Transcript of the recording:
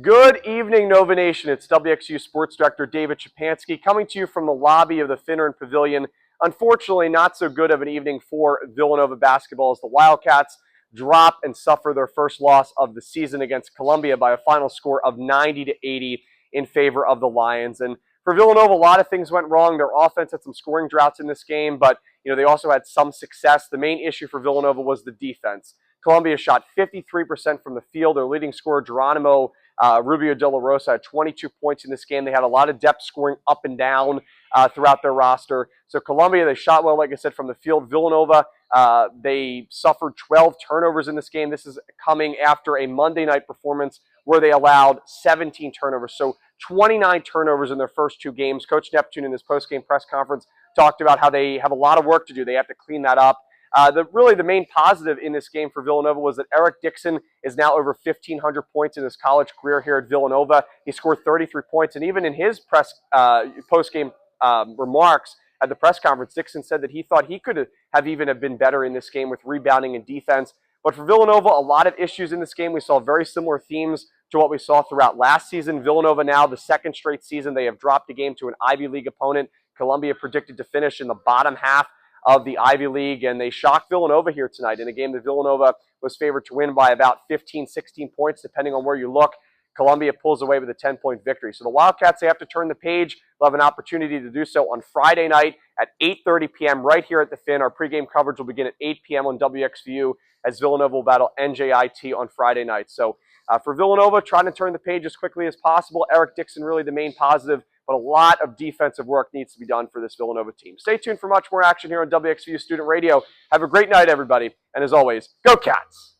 Good evening, Nova Nation. It's WXVU Sports Director David Szczepanski coming to you from the lobby of the Finneran Pavilion. Unfortunately, not so good of an evening for Villanova basketball as the Wildcats drop and suffer their first loss of the season against Columbia by a final score of 90-80 in favor of the Lions. And for Villanova, a lot of things went wrong. Their offense had some scoring droughts in this game, but they also had some success. The main issue for Villanova was the defense. Columbia shot 53% from the field. Their leading scorer, Geronimo Rubio de la Rosa, had 22 points in this game. They had a lot of depth scoring up and down throughout their roster. So Columbia, they shot well, like I said, from the field. Villanova, they suffered 12 turnovers in this game. This is coming after a Monday night performance where they allowed 17 turnovers. So 29 turnovers in their first two games. Coach Neptune in his post-game press conference talked about how they have a lot of work to do. They have to clean that up. Really the main positive in this game for Villanova was that Eric Dixon is now over 1,500 points in his college career here at Villanova. He scored 33 points, and even in his post-game remarks at the press conference, Dixon said that he thought he could have been better in this game with rebounding and defense. But for Villanova, a lot of issues in this game. We saw very similar themes to what we saw throughout last season. Villanova now, the second straight season, they have dropped a game to an Ivy League opponent. Columbia predicted to finish in the bottom half of the Ivy League, and they shocked Villanova here tonight in a game that Villanova was favored to win by about 15, 16 points, depending on where you look. Columbia pulls away with a 10-point victory. So the Wildcats, they have to turn the page. They'll have an opportunity to do so on Friday night at 8:30 p.m. right here at the Finn. Our pregame coverage will begin at 8 p.m. on WXVU as Villanova will battle NJIT on Friday night. So for Villanova, trying to turn the page as quickly as possible. Eric Dixon really the main positive, but a lot of defensive work needs to be done for this Villanova team. Stay tuned for much more action here on WXVU Student Radio. Have a great night, everybody. And as always, go Cats!